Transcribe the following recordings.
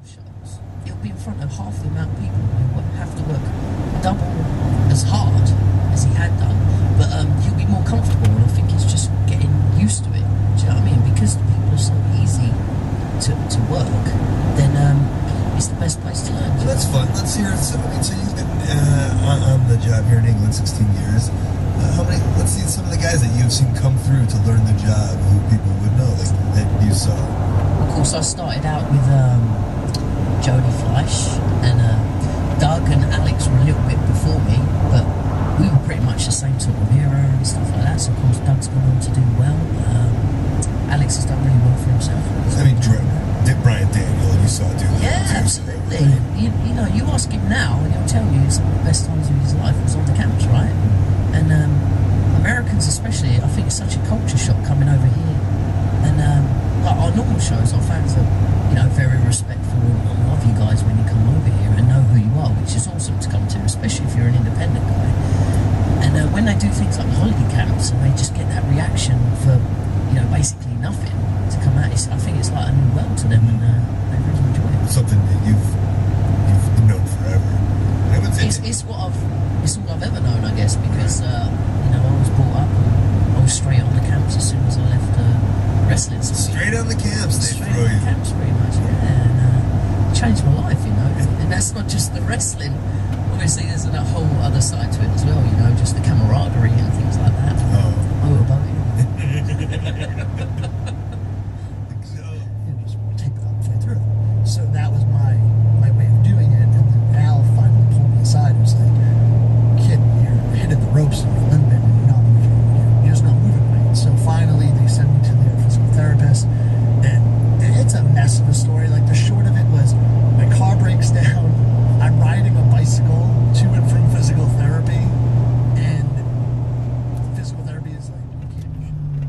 shows, it'll be in front of half the amount of people who have to work double as hard as he had done, but he'll be more comfortable, and I think he's just getting used to it. Do you know what I mean? Because the people are so easy to work, then it's the best place to learn. Well, that's fun. Let's hear it. So, I mean, so you've been on the job here in England 16 years. Let's see some of the guys that you've seen come through to learn the job, who people would know, like, that you saw. Of course, I started out with Jodie Fleisch, and Doug and Alex were a little bit before me, but we were pretty much the same sort of era and stuff like that. So of course Doug's gone on to do well. Alex has done really well for himself. I mean, Brian Daniel, you saw do that. Yeah, absolutely. You know, you ask him now, and he'll tell you some of the best times of his life was on the camps, right? And Americans especially, I think it's such a culture shock coming over here. And like our normal shows, our fans are, you know, very respectful and love you guys when you come over here and know who you are, which is awesome to come to, especially if you're an independent guy. And when they do things like holiday camps and they just get that reaction for, you know, basically nothing to come out, I think it's like a new world to them, and they really enjoy it. Something that you've known forever. It's all I've ever known, I guess, because you know, I was brought up and I was straight on the camps as soon as I left wrestling. So straight on the camps, they straight throw on you. the camps, pretty much, yeah. And it changed my life, you know. And that's not just the wrestling. Obviously, there's a whole other side to it as well, you know, just the camaraderie and things like that. Motorboating. Just take that all the way through. So that was my way of doing it, and then Al finally pulled me aside and was like, "Kid, you're hitting the ropes and you're limping and you're not moving. You're just not moving right." So finally, they sent me to their physical therapist, and it's a mess of a story. Like, the short of it was, my car breaks down. I'm riding a bicycle to and from physical therapy, and physical therapy is like, you can't do shit.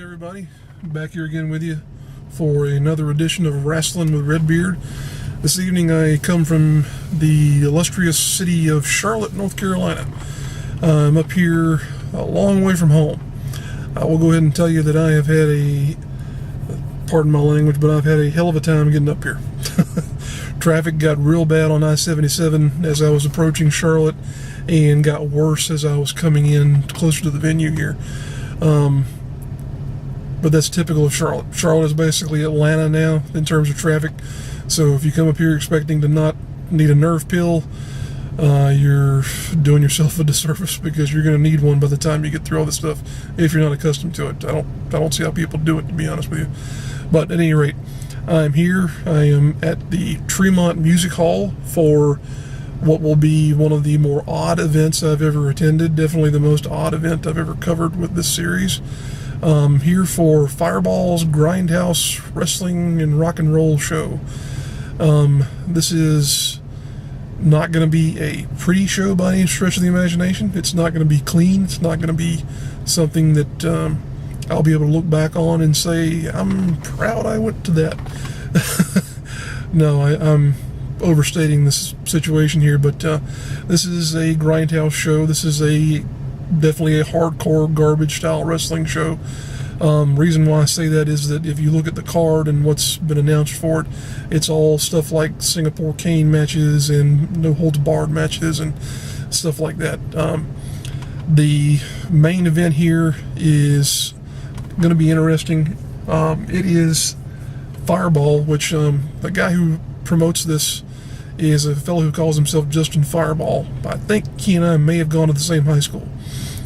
Everybody, back here again with you for another edition of Rasslin with Redbeard. This evening I come from the illustrious city of Charlotte, North Carolina. I'm up here a long way from home. I will go ahead and tell you that I have had pardon my language, but I've had a hell of a time getting up here. Traffic got real bad on I-77 as I was approaching Charlotte, and got worse as I was coming in closer to the venue here. But that's typical of Charlotte. Charlotte is basically Atlanta now in terms of traffic. So if you come up here expecting to not need a nerve pill, you're doing yourself a disservice, because you're going to need one by the time you get through all this stuff if you're not accustomed to it. I don't see how people do it, to be honest with you. But at any rate, I'm here. I am at the Tremont Music Hall for what will be one of the more odd events I've ever attended. Definitely the most odd event I've ever covered with this series. here for Fireball's Grindhouse Wrestling and Rock and Roll show. This is not going to be a pretty show by any stretch of the imagination. It's not going to be clean. It's not going to be something that I'll be able to look back on and say, I'm proud I went to that. No, I'm overstating this situation here, but this is a Grindhouse show. This is definitely a hardcore garbage style wrestling show. Reason why I say that is that if you look at the card and what's been announced for it, it's all stuff like Singapore Cane matches and no holds barred matches and stuff like that. The main event here is going to be interesting. It is Fireball, which the guy who promotes this is a fellow who calls himself Justin Fireball. I think he and I may have gone to the same high school.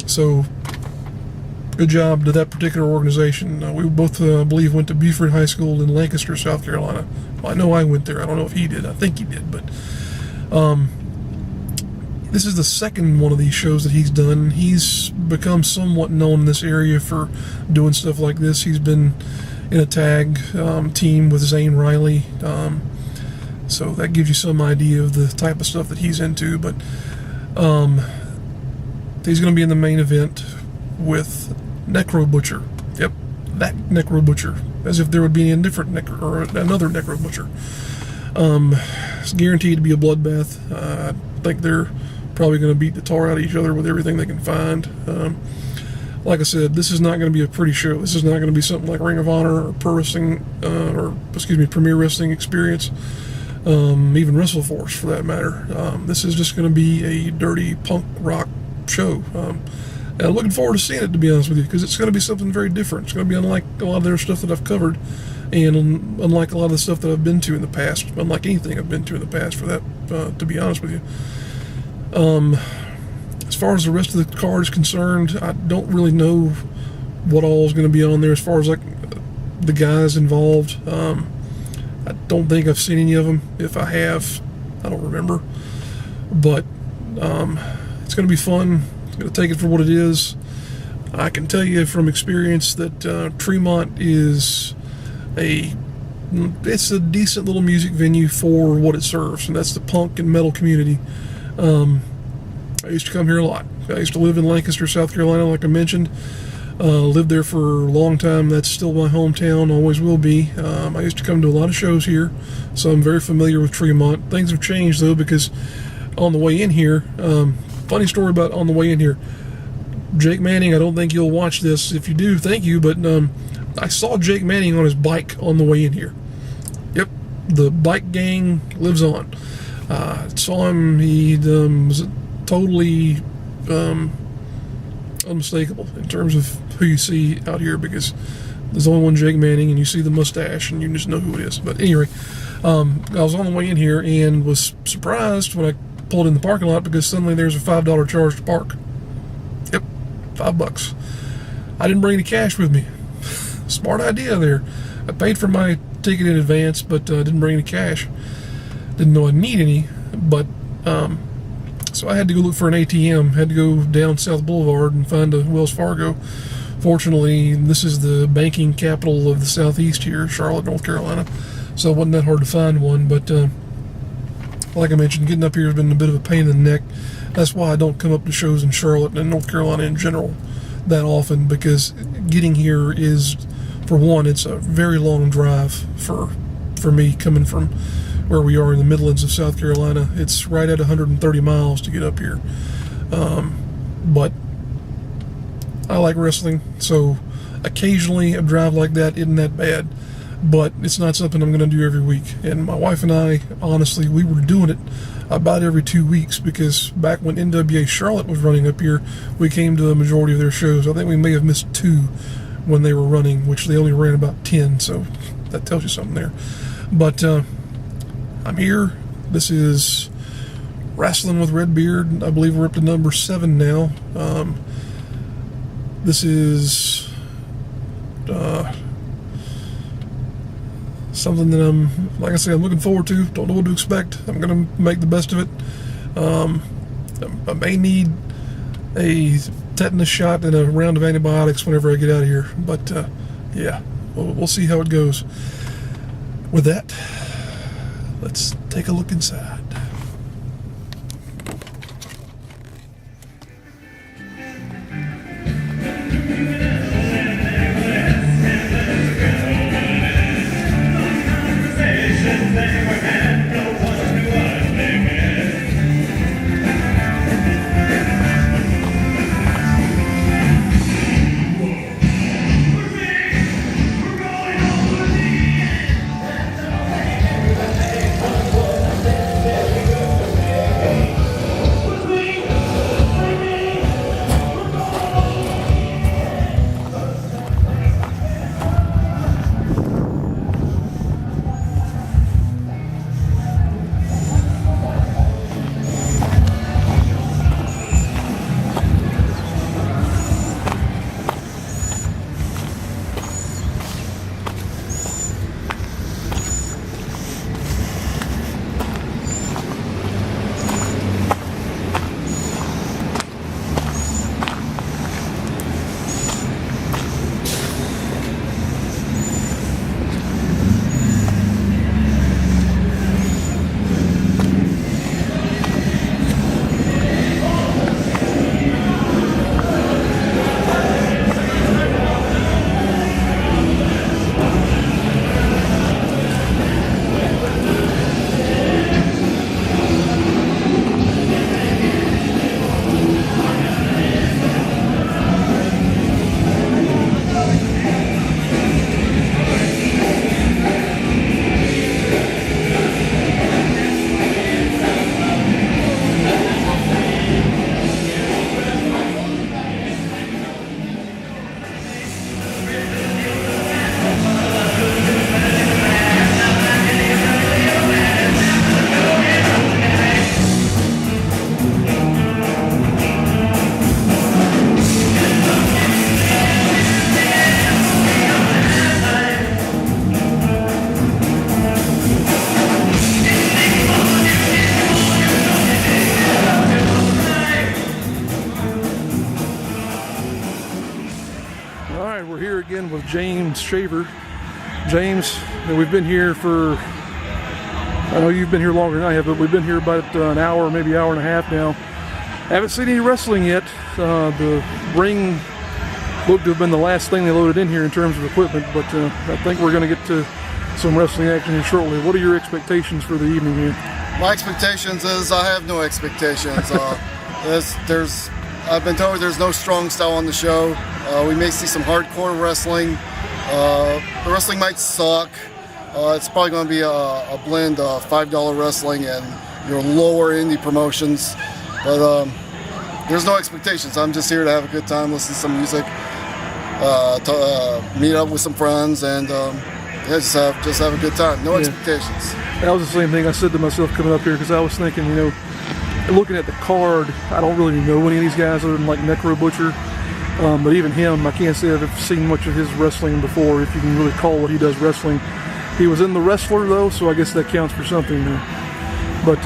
So, good job to that particular organization. We both, I believe, went to Beaufort High School in Lancaster, South Carolina. Well, I know I went there. I don't know if he did. I think he did. But this is the second one of these shows that he's done. He's become somewhat known in this area for doing stuff like this. He's been in a tag team with Zane Riley. So that gives you some idea of the type of stuff that he's into. But he's going to be in the main event with Necro Butcher. Yep, that Necro Butcher. As if there would be a different another Necro Butcher. It's guaranteed to be a bloodbath. I think they're probably going to beat the tar out of each other with everything they can find. Like I said, this is not going to be a pretty show. This is not going to be something like Ring of Honor or Premier Wrestling Experience, even WrestleForce for that matter. This is just going to be a dirty punk rock show. And I'm looking forward to seeing it, to be honest with you, because it's going to be something very different. It's going to be unlike a lot of their stuff that I've covered, and unlike a lot of the stuff that I've been to in the past, unlike anything I've been to in the past, for that, to be honest with you. As far as the rest of the card is concerned, I don't really know what all is going to be on there as far as like the guys involved. I don't think I've seen any of them. If I have, I don't remember. But it's going to be fun. I'm going to take it for what it is. I can tell you from experience that Tremont is it's a decent little music venue for what it serves, and that's the punk and metal community. I used to come here a lot. I used to live in Lancaster, South Carolina, like I mentioned. Lived there for a long time. That's still my hometown, always will be. I used to come to a lot of shows here, so I'm very familiar with Tremont. Things have changed, though, because on the way in here, funny story about on the way in here, Jake Manning, I don't think you'll watch this. If you do, thank you, but I saw Jake Manning on his bike on the way in here. Yep, the bike gang lives on. Saw him, he was totally unmistakable in terms of who you see out here, because there's only one Jake Manning, and you see the mustache and you just know who it is. But anyway, I was on the way in here and was surprised when I pulled in the parking lot, because suddenly there's a $5 charge to park. Yep, $5. I didn't bring any cash with me. Smart idea there. I paid for my ticket in advance, but didn't bring any cash. Didn't know I'd need any, but so I had to go look for an ATM. Had to go down South Boulevard and find a Wells Fargo. Fortunately, this is the banking capital of the Southeast here, Charlotte, North Carolina, so it wasn't that hard to find one. But like I mentioned, getting up here has been a bit of a pain in the neck. That's why I don't come up to shows in Charlotte and North Carolina in general that often, because getting here is, for one, it's a very long drive for me coming from where we are in the Midlands of South Carolina. It's right at 130 miles to get up here. But I like wrestling, so occasionally a drive like that isn't that bad, but it's not something I'm going to do every week. And my wife and I, honestly, we were doing it about every 2 weeks, because back when NWA Charlotte was running up here, we came to the majority of their shows. I think we may have missed 2 when they were running, which they only ran about 10, so that tells you something there. But I'm here. This is Rasslin with Redbeard. I believe we're up to number 7 now. This is something that I'm, like I said, I'm looking forward to. Don't know what to expect. I'm going to make the best of it. I may need a tetanus shot and a round of antibiotics whenever I get out of here. But yeah, we'll see how it goes. With that, let's take a look inside. With James Shaver. James, we've been here for, I know you've been here longer than I have, but we've been here about an hour, maybe hour and a half now. Haven't seen any wrestling yet. The ring looked to have been the last thing they loaded in here in terms of equipment, but I think we're going to get to some wrestling action here shortly. What are your expectations for the evening here? My expectations is I have no expectations. I've been told there's no strong style on the show. We may see some hardcore wrestling. The wrestling might suck. It's probably going to be a blend of $5 wrestling and your lower indie promotions. But there's no expectations. I'm just here to have a good time, listen to some music, meet up with some friends, and just have a good time. No expectations. That was the same thing I said to myself coming up here, because I was thinking, looking at the card, I don't really know any of these guys other than like Necro Butcher. But even him, I can't say I've seen much of his wrestling before, if you can really call what he does wrestling. He was in The Wrestler, though, so I guess that counts for something. But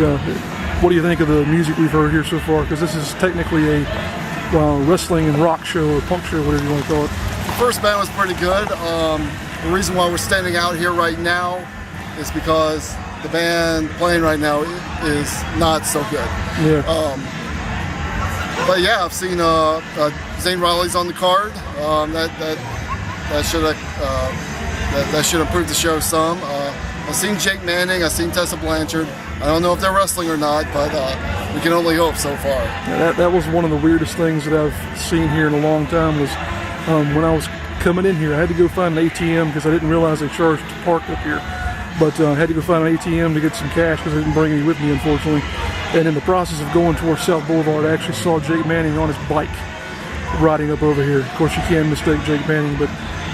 what do you think of the music we've heard here so far? Because this is technically a wrestling and rock show, or punk show, whatever you want to call it. The first band was pretty good. The reason why we're standing out here right now is because the band playing right now is not so good. Yeah. But yeah, I've seen Zane Riley's on the card. That should improve the show some. I've seen Jake Manning. I've seen Tessa Blanchard. I don't know if they're wrestling or not, but we can only hope so far. Yeah, that was one of the weirdest things that I've seen here in a long time. Was when I was coming in here, I had to go find an ATM because I didn't realize they charged to park up here. But I had to go find an ATM to get some cash because I didn't bring any with me, unfortunately. And in the process of going towards South Boulevard, I actually saw Jake Manning on his bike riding up over here. Of course, you can mistake Jake Manning, but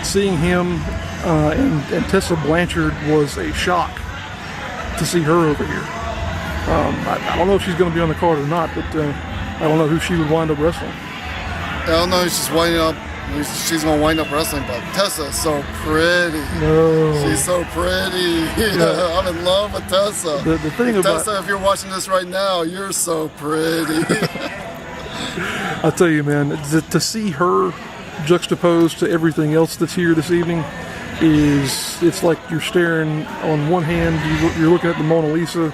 seeing him and Tessa Blanchard was a shock to see her over here. I don't know if she's going to be on the card or not, but I don't know who she would wind up wrestling. I don't know if she's going to wind up wrestling, but Tessa is so pretty. No. She's so pretty. I'm in love with Tessa. The thing about Tessa, if you're watching this right now, you're so pretty. I'll tell you, man, to see her juxtaposed to everything else that's here this evening it's like you're staring on one hand, you're looking at the Mona Lisa,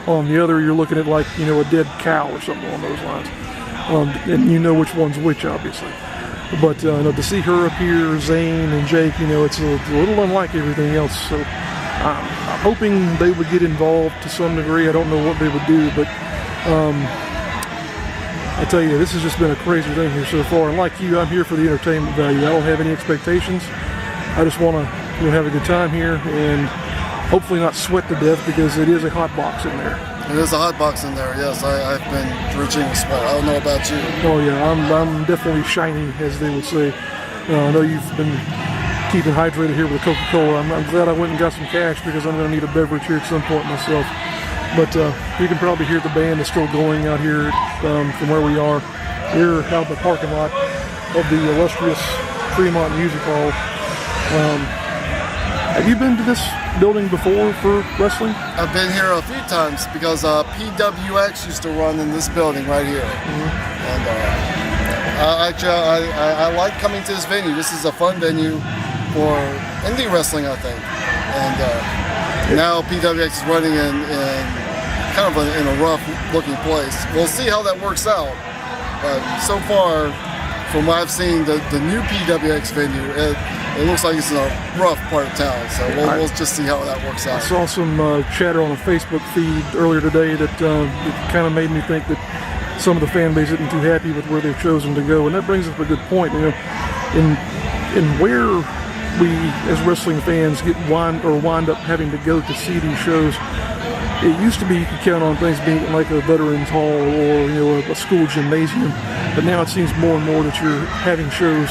on the other you're looking at like, you know, a dead cow or something along those lines. And you know which one's which, obviously. But to see her up here, Zane and Jake, you know, it's a little unlike everything else. So I'm hoping they would get involved to some degree. I don't know what they would do, but I tell you, this has just been a crazy thing here so far. And like you, I'm here for the entertainment value. I don't have any expectations. I just want to, you know, have a good time here and hopefully not sweat to death, because it is a hot box in there. It is a hot box in there, yes. I've been drenching with sweat. I don't know about you. Oh yeah, I'm definitely shiny, as they would say. I know you've been keeping hydrated here with Coca-Cola. I'm glad I went and got some cash, because I'm going to need a beverage here at some point myself. But you can probably hear the band is still going out here from where we are. We're out in the parking lot of the illustrious Fremont Music Hall. Have you been to this building before for wrestling? I've been here a few times, because PWX used to run in this building right here. And I like coming to this venue. This is a fun venue for indie wrestling, I think. And now PWX is running in kind of in a rough looking place. We'll see how that works out. But so far, from what I've seen, the new PWX venue, it looks like it's in a rough part of town, so we'll just see how that works out. I saw some chatter on a Facebook feed earlier today that it kind of made me think that some of the fan base isn't too happy with where they've chosen to go, and that brings up a good point. You know, in where we as wrestling fans wind up having to go to see these shows. It used to be you could count on things being like a veterans hall or, you know, a school gymnasium, but now it seems more and more that you're having shows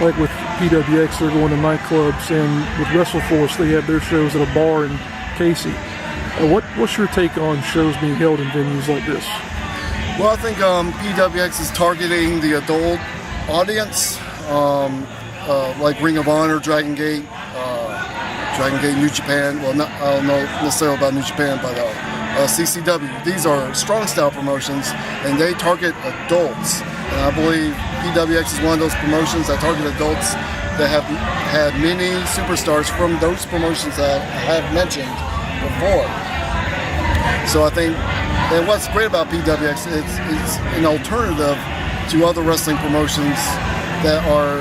like with PWX, they're going to nightclubs, and with WrestleForce, they have their shows at a bar in Casey. What's your take on shows being held in venues like this? Well, I think PWX is targeting the adult audience, like Ring of Honor, Dragon Gate, New Japan. Well, I don't know necessarily about New Japan, but CCW. These are strong style promotions, and they target adults. And I believe PWX is one of those promotions that target adults that have had many superstars from those promotions that I have mentioned before. So I think, and what's great about PWX, it's an alternative to other wrestling promotions that are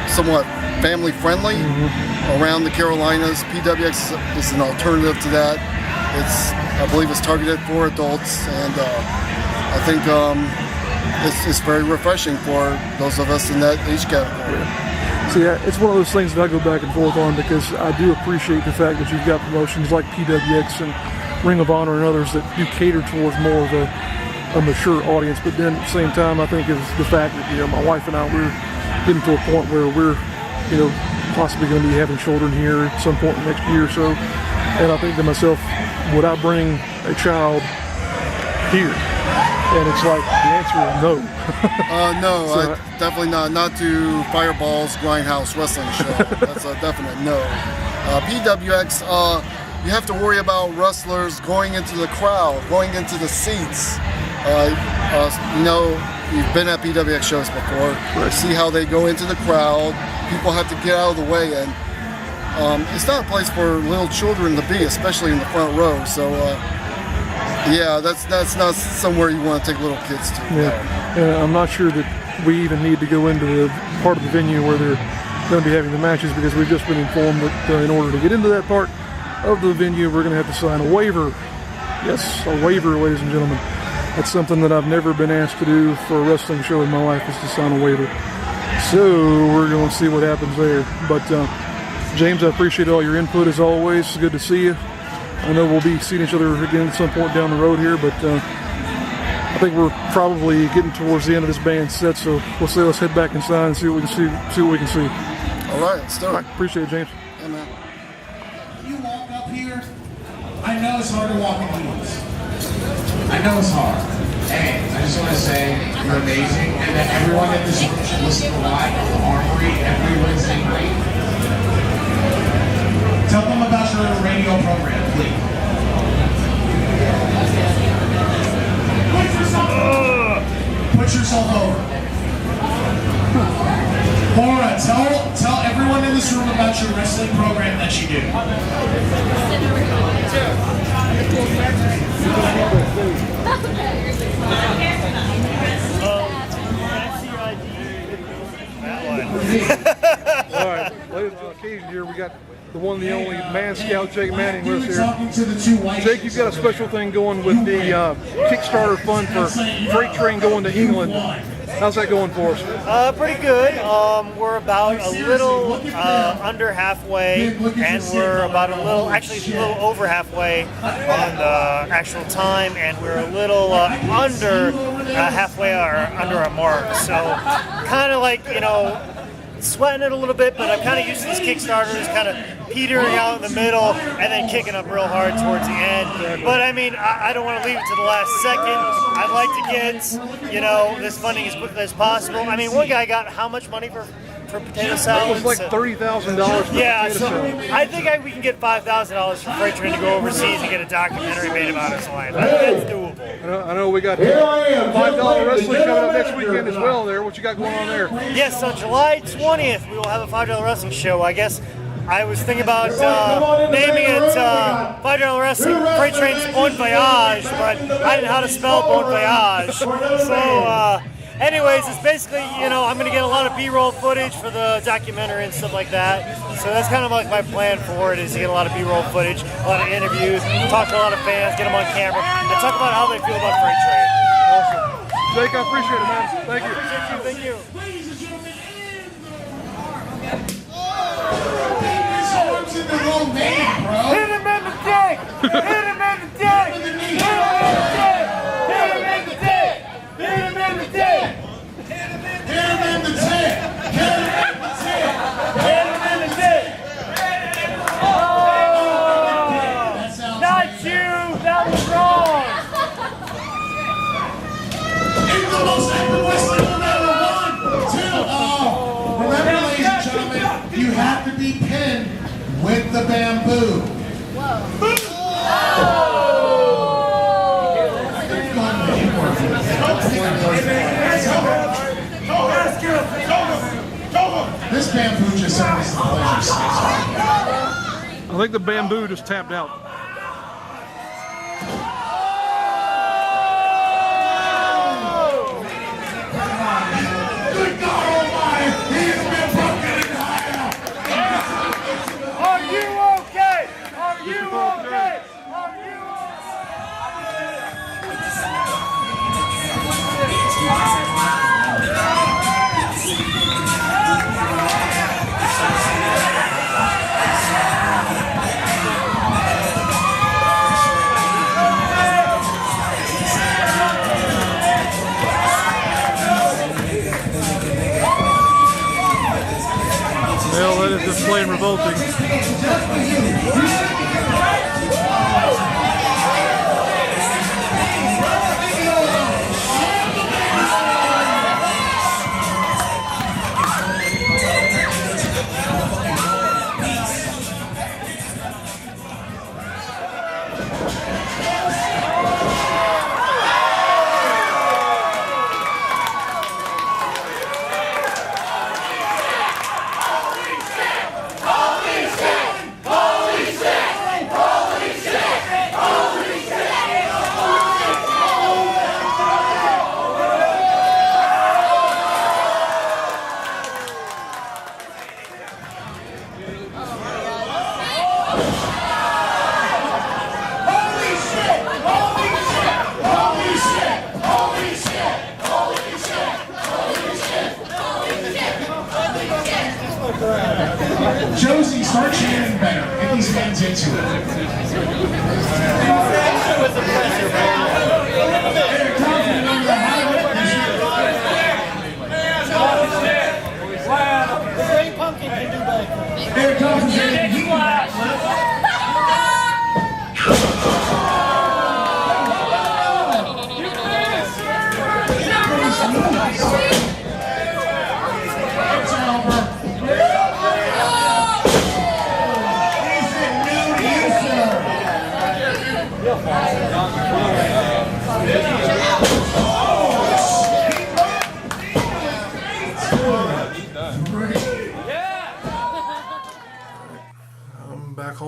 somewhat family friendly around the Carolinas. PWX is an alternative to that. I believe it's targeted for adults, and I think it's very refreshing for those of us in that age category. Yeah. See, it's one of those things that I go back and forth on, because I do appreciate the fact that you've got promotions like PWX and Ring of Honor and others that do cater towards more of a mature audience. But then at the same time, I think is the fact that, you know, my wife and I, we're getting to a point where we're, you know, possibly going to be having children here at some point next year or so. And I think to myself, would I bring a child here? And it's like, the answer is no. No, So, definitely not. Not to Fireball's Grindhouse wrestling show. That's a definite no. PWX, you have to worry about wrestlers going into the crowd, going into the seats. You know, you've been at PWX shows before. Right. See how they go into the crowd. People have to get out of the way, and it's not a place for little children to be, especially in the front row. So, yeah, that's not somewhere you want to take little kids to. Yeah, and I'm not sure that we even need to go into the part of the venue where they're going to be having the matches, because we've just been informed that in order to get into that part of the venue, we're going to have to sign a waiver. Yes, a waiver, ladies and gentlemen. That's something that I've never been asked to do for a wrestling show in my life, is to sign a waiver. So we're going to see what happens there. But James, I appreciate all your input as always. It's good to see you. I know we'll be seeing each other again at some point down the road here, but I think we're probably getting towards the end of this band set, so we'll say let's head back inside and see what we can see. All right, let's do it. All right, appreciate it, James. Yeah, man. You walk up here, I know it's hard to walk in heels. I know it's hard. Hey, I just want to say you're amazing, and that everyone in this room should listen to live at the Armory every Wednesday night. Tell them about your radio program, please. Put yourself over. wrestling program that you do? All right, ladies on occasion here, we got the one, the only Man Scout, Jake Manning, with us here. Jake, you've got a special thing going with the Kickstarter fund for freight train going to England. How's that going for us? Pretty good. We're about a little under halfway, and we're about a little over halfway on the actual time, and we're a little under halfway under our mark. So kind of like, you know, sweating it a little bit, but I'm kind of used to these Kickstarters kind of petering out in the middle and then kicking up real hard towards the end. But I mean, I don't want to leave it to the last second. I'd like to get, you know, this funding as quickly as possible. I mean, one guy got how much money for potato salad? It was like $30,000 for yeah, potato so salad. I think we can get $5,000 for Freight Train to go overseas and get a documentary made about his life. I think that's doable. I know we got $5 wrestling coming up next weekend as well there. What you got going on there? Yes, on July 20th, we will have a $5 wrestling show. I guess I was thinking about naming it $5 Wrestling Freight Train's Bon Voyage, but I didn't know how to spell Bon Voyage. So, anyways, it's basically, you know, I'm going to get a lot of B-roll footage for the documentary and stuff like that. So that's kind of like my plan for it, is to get a lot of B-roll footage, a lot of interviews, talk to a lot of fans, get them on camera, and talk about how they feel about Freight Train. Awesome. Jake, I appreciate it, man. Thank you. Thank you. In the wrong name, bro. Hit him in the dick! Hit him in the dick! Hit him in the dick! Hit him in the dick! Hit him in the dick! Hit him in the dick! Hit him in the dick! Hit him in the dick! Oh! Not you! That was wrong! In the most active wrestling no matter 1, 2, remember, ladies and gentlemen, you have to be pinned with the bamboo. This bamboo just sounds like a pleasure. I think the bamboo just tapped out. Good God Almighty, he's been broken in half. Are you okay? Are you okay? Are you Well, that is just plain revolting. Josie, start chanting better. Get these fans into it. Pumpkin can do both. Here it comes.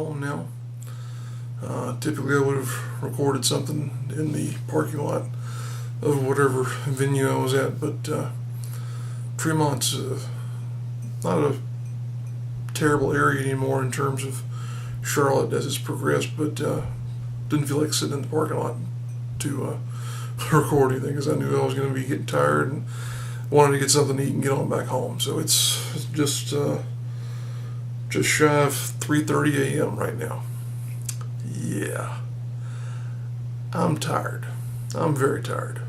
home now. Typically I would have recorded something in the parking lot of whatever venue I was at, but Tremont's not a terrible area anymore in terms of Charlotte as it's progressed, but didn't feel like sitting in the parking lot to record anything, because I knew I was going to be getting tired and wanted to get something to eat and get on back home. So it's just shy of 3:30 a.m. right now. Yeah, I'm tired. I'm very tired.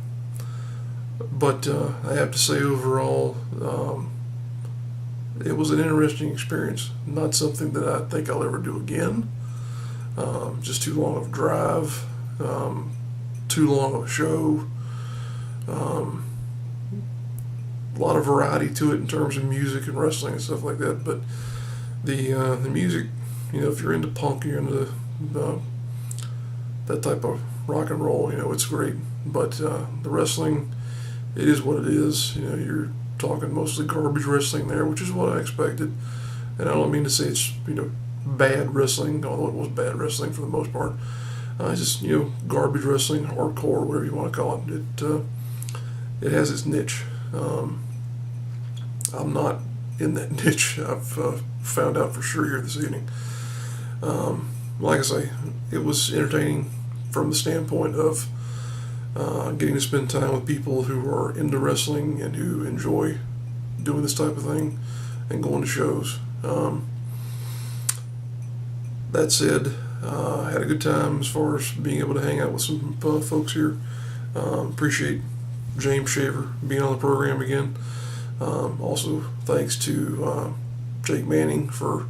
But I have to say, overall, it was an interesting experience. Not something that I think I'll ever do again. Just too long of a drive, too long of a show. A lot of variety to it in terms of music and wrestling and stuff like that. But the music, if you're into punk, you're into that type of rock and roll, it's great. But the wrestling, it is what it is. You're talking mostly garbage wrestling there, which is what I expected. And I don't mean to say it's bad wrestling, although it was bad wrestling for the most part. It's just garbage wrestling, hardcore, whatever you want to call it. It has its niche. I'm not in that niche. I've found out for sure here this evening. Like I say, it was entertaining from the standpoint of getting to spend time with people who are into wrestling and who enjoy doing this type of thing and going to shows. That said, I had a good time as far as being able to hang out with some folks here. Appreciate James Shaver being on the program again. Also, thanks to Jake Manning for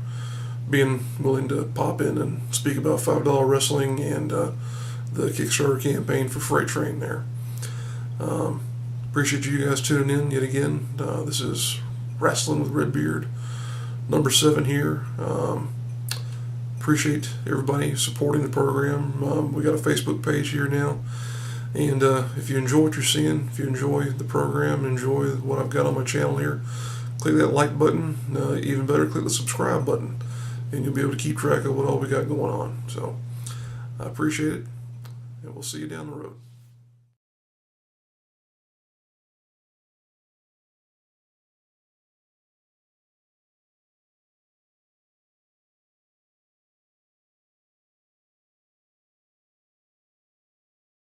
being willing to pop in and speak about $5 wrestling and the Kickstarter campaign for Freight Train there. Appreciate you guys tuning in yet again. This is Rasslin with Redbeard, number 7 here. Appreciate everybody supporting the program. We got a Facebook page here now. And if you enjoy what you're seeing, if you enjoy the program, enjoy what I've got on my channel here, click that like button. Even better, click the subscribe button. And you'll be able to keep track of what all we got going on. So I appreciate it. And we'll see you down the road.